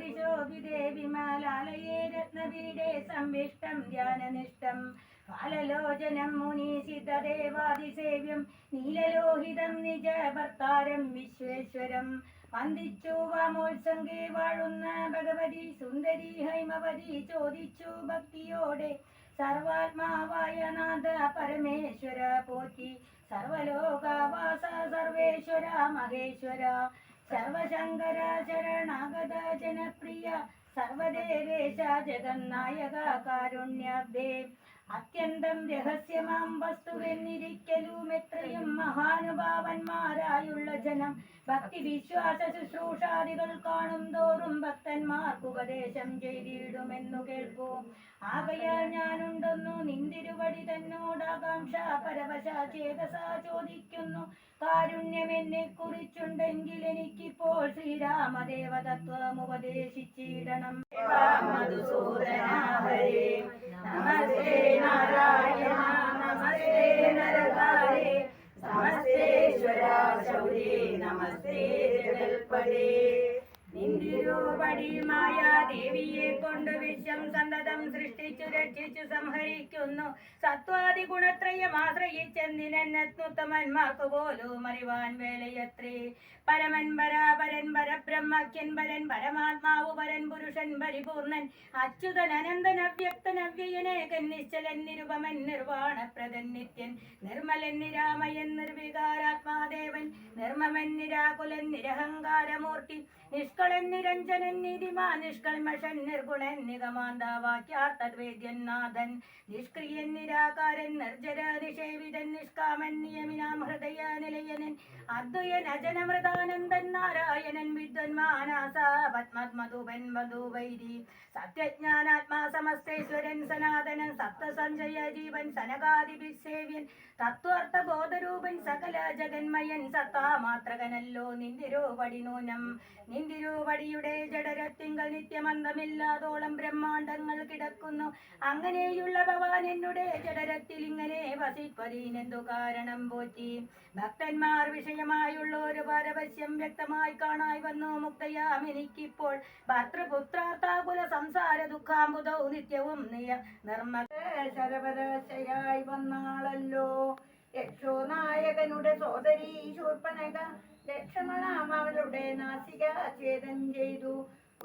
കോടിശോഭിതേ വിമലാലയേ രത്നപീഠേ സംവിഷ്ടം ധ്യാനനിഷ്ഠം ഫാലലോചനം മുനീസിതദേവാദിസേവ്യം നീലലോഹിതം നിജ ഭർത്താരം വിശ്വേശ്വരം വന്ദിച്ചു വാമോത്സംഗേ വാഴുന്ന ഭഗവതി സുന്ദരി ഹൈമവതി ചോദിച്ചു ഭക്തിയോടെ സർവാത്മാവായ നാഥ പരമേശ്വര പോറ്റി സർവലോകവാസ സർവേശ്വര മഹേശ്വര സർവശങ്കര ശരണാഗത ജനപ്രിയ സർവദേവേശ ജഗന്നായക കാരുണ്യാബ്ദേ അത്യന്തം രഹസ്യമാം വസ്തുവെന്നിരിക്കലും എത്രയും മഹാനുഭാവന്മാരായുള്ള ജനം ഭക്തി വിശ്വാസ ശുശ്രൂഷാദികൾ കാണും തോറും ഭക്തന്മാർക്ക് ഉപദേശം ചെയ്തിടുമെന്നു കേൾക്കൂ. ആകയാൽ ഞാനുണ്ടെന്നു നിന്തിരുവടി തന്നോടാകാംക്ഷ പരവശ ചേതസ ചോദിക്കുന്നു. കാരുണ്യമെന്നെ കുറിച്ചുണ്ടെങ്കിൽ എനിക്കിപ്പോൾ ശ്രീരാമദേവ തത്വം ഉപദേശിച്ചിടണം. മധുസൂദന ഹരേ നമസ്തേ നാരായണ നമസ്തേ നരകാരേ നമസ്തേശ്വര ശൗരേ നമസ്തേ ജഗൽപദേ. നിന്തിരുവടി മായാദേവിയെ കൊണ്ട് വിശ്വം സന്തതം സൃഷ്ടിച്ചു രക്ഷിച്ചു സംഹരിക്കുന്നു. സത്വാദി ഗുണത്രയം ആശ്രയിച്ചെന്നിനെന്നുത്തമന്മാർക്ക് പോലും അറിവാൻ വേലയത്രേ. പരമൻ പരാപരൻ പരബ്രഹ്മക്യൻ പരൻ പരമാത്മാവ് പരൻ പുരുഷൻ പരിപൂർണൻ അച്യുതൻ അനന്തൻ അവ്യക്തൻ അവ്യയനേകൻ നിശ്ചലൻ നിരുപമൻ നിർവാണപ്രദൻ നിത്യൻ നിർമ്മലൻ നിരാമയൻ നിർവികാരാത്മാദേവൻ നിർമ്മമൻ നിരാകുലൻ നിരഹങ്കാരമൂർത്തി നിഷ്കളൻ നിരഞ്ജനൻ നിരിമാ നിഷ്കൾമഷൻ നിർഗുണൻ നിഗമാന്താവാക്യാർത്ഥദ്വേദ്യൻ നാഥൻ നിഷ്ക്രിയൻ നിരാകാരൻ നിർജര നിഷേവിതൻ നിഷ്കാമൻ നിയമിനാം ഹൃദയ നിലയനൻ അദ്വയൻ അജനമൃതാനന്ദൻ നാരായണൻ വിദ്വന്മാനാസ പത്മദ്മധുപൻ മധുവൈരി സത്യജ്ഞാനാത്മാ സമസ്തേശ്വരൻ സനാതനൻ സപ്തസഞ്ജയ ജീവൻ സനകാദിഭിസേവ്യൻ തത്വാർത്ഥബോധരൂപൻ സകല ജഗന്മയൻ സത്താമാത്രകനല്ലോ നിന്തിരുവടി നൂനം. നിന്തിരുവടിയുടെ ജഡരത്തിങ്കൽ നിത്യമന്തമില്ലാതോളം ബ്രഹ്മാണ്ടങ്ങൾ കിടക്കുന്നു. അങ്ങനെയുള്ള ഭവാൻ എന്നുടെ ജഡരത്തിൽ ഇങ്ങനെ വസിപ്പതിനെന്തു കാരണം പോറ്റി. ഭക്തന്മാർ വിഷയമായുള്ള ഒരു പരവശ്യം വ്യക്തമായി കാണായി വന്നു. മുക്തയാം എനിക്കിപ്പോൾ ഭർത്തൃപുത്രാത്താകുല സംസാര ദുഃഖാമ്പുതൗ നിത്യവും ശരവരശയായി വന്നാളല്ലോ യക്ഷോ നായകനുടെ സോദരി ശൂർപ്പണക. ലക്ഷ്മണാം അവളുടെ നാസിക ഛേദം ചെയ്തു.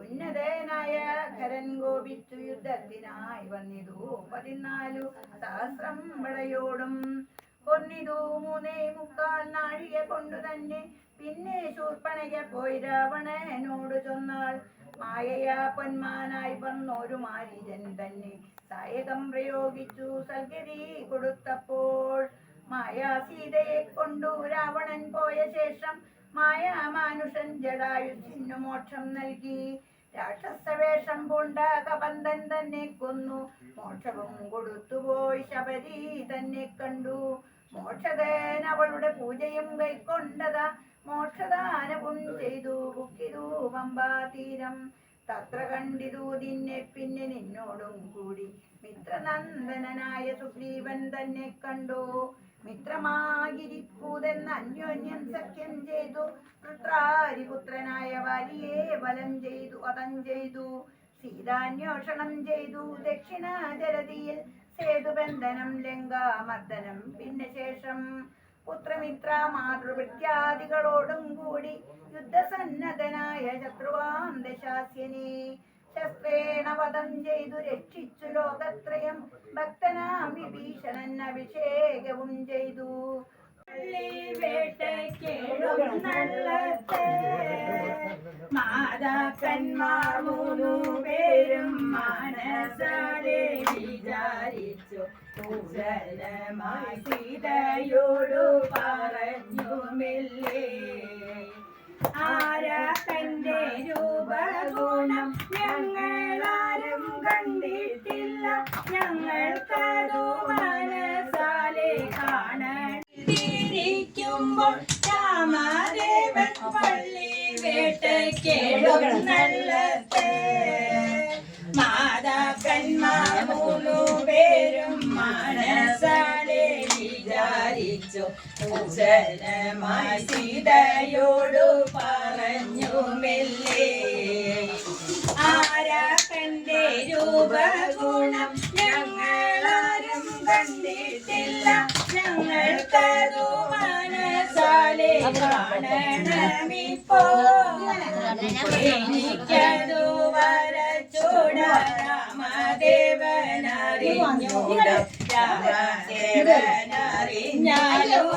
ഉന്നതനായ ഖരൻ കോപിച്ചു യുദ്ധത്തിനായി വന്നിതു 14 സഹസ്രം പടയോടും കൊന്നിതു 3.25 നാഴിക കൊണ്ടു തന്നെ. പിന്നെ ശൂർപ്പണക പോയി രാവണനോട് ചൊന്നാൾ. മായയാ പൊന്മാനായി വന്നൊരു മാരീജൻ തന്നെ സായകം പ്രയോഗിച്ചു സൽഗതി കൊടുത്തപ്പോൾ മായാ സീതയെ കൊണ്ടു രാവണൻ പോയ ശേഷം മായാമാനുഷൻ ജടായുസിനു മോക്ഷം നൽകി. രാക്ഷസവേഷം പൂണ്ട കബന്ധൻ തന്നെ കൊന്നു. മോക്ഷവും കൊടുത്തുപോയി ശബരി തന്നെ കണ്ടു. മോക്ഷദേൻ അവളുടെ പൂജയും കൈക്കൊണ്ടതാ. മോക്ഷദാനവും ചെയ്തു ബുക്കിതു പമ്പാതീരം. തത്ര കണ്ടിതു നിന്നെ പിന്നെ നിന്നോടും കൂടി. മിത്രനന്ദനായ സുഗ്രീവൻ തന്നെ കണ്ടു. മിത്രമായിരിപ്പൂതെന്ന് അന്യോന്യം സഖ്യം ചെയ്തു. വൃത്രാരിപുത്രനായ വാലിയെ വലം ചെയ്തു അതം ചെയ്തു. സീതാന്വേഷണം ചെയ്തു ദക്ഷിണ ജലതിയിൽ. സേതുബന്ധനം ലങ്കാമർദ്ദനം പിന്നെ ശേഷം. പുത്രമിത്ര മാതൃഭൃത്യാദികളോടും കൂടി യുദ്ധസന്നദ്ധനായ ശത്രുവാം ദശാസ്യനെ ശസ്ത്രേണ വധം ചെയ്തു രക്ഷിച്ചു ലോകത്രയം. ഭക്തനാം വിഭീഷണൻ അഭിഷേകവും ചെയ്തു. മാതാക്കന്മാർ 3 പേരും മനസാലെ വിചാരിച്ചു. കുശലമായി സീതയോടു പറഞ്ഞുമില്ലേ. ആരാ തന്റെ രൂപഗുണം ഞങ്ങളാരും കണ്ടിട്ടില്ല. ഞങ്ങൾക്കതു മനസാലെ കാണാനിരിക്കുമ്പോൾ രാമദേവൻ പള്ളി വേട്ടയ്ക്കെഴുന്നള്ളത്തെ. മാതാക്കന്മാർ 3 പേരും മനസാലെ വിചാരിച്ചു. കുശലമായി സീതയോടു പറഞ്ഞു മെല്ലെ. രൂപഗുണം ഞങ്ങളാരും കണ്ടിട്ടില്ല. ഞങ്ങൾക്കതു മനസാലെ കാണണമിപ്പോ. എനിക്കതു വരച്ചൂട രാമദേവനറിഞ്ഞൂട. രാമദേവനറിഞ്ഞാലും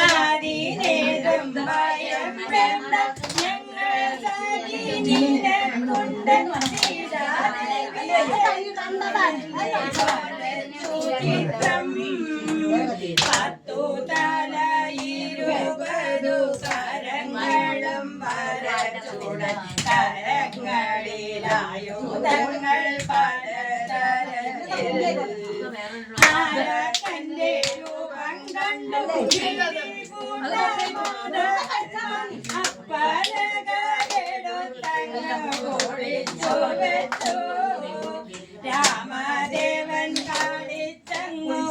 ആദിനേതം ഭയം വേണ്ട. ഞങ്ങൾ സഖിനിന്നെ കൊണ്ട് ചിത്രം. 10 തല 20 കരങ്ങളും വരച്ചൂട. കരങ്ങളിലായുധങ്ങൾ പലതരത്തിൽ. ആരക്കന്റെ രൂപം കണ്ടു അപ്പലകെടുത്തങ്ങോളിച്ചു. രാമദേവൻ കാളിച്ചങ്ങോ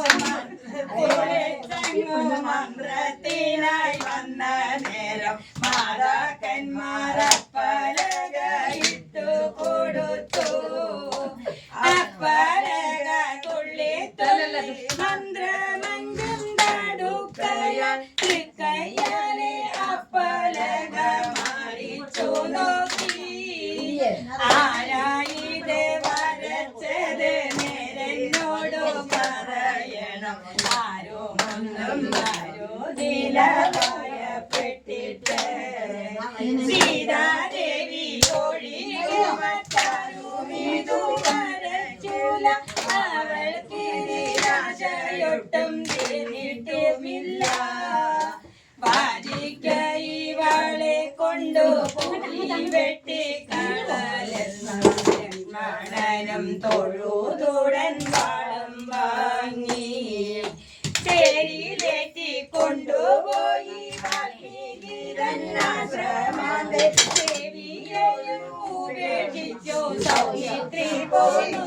മന്ത്രത്തിനായി വന്ന നേരം മാതാക്കന്മാരപ്പലക ഇട്ടു കൊടുത്തു. അപ്പലക തുള്ളി തുള്ളി മന്ത്രമഞ്ചം തടുക്കയാൽ തൃക്കയ്യാലെ അപ്പലക മാറിച്ചു നോക്കി. ആരായിത് വരച്ചത് നേരെന്നോടു പറയണം. ആരുമൊന്നും ആരോതില ഭയപ്പെട്ടിട്ട്. സീതാദേവി ഒഴികെ മറ്റാരും ഇതു വരച്ചൂല. അവൾക്ക് നിരാശയൊട്ടും തീർന്നിട്ടുമില്ല. വാജിക്ക ഇവളെ കൊണ്ടുപോയി വെട്ടിക്കളലെന്ന ലക്ഷ്മണനും തൊഴുതുടൻ വാളും വാങ്ങി. തേരിലേറ്റി കൊണ്ടുപോയി വാൽമീകിരന്നാശ്രമത്തെ. ദേവിയെയും ഉപേക്ഷിച്ചു സൗമിത്രി പോന്നു.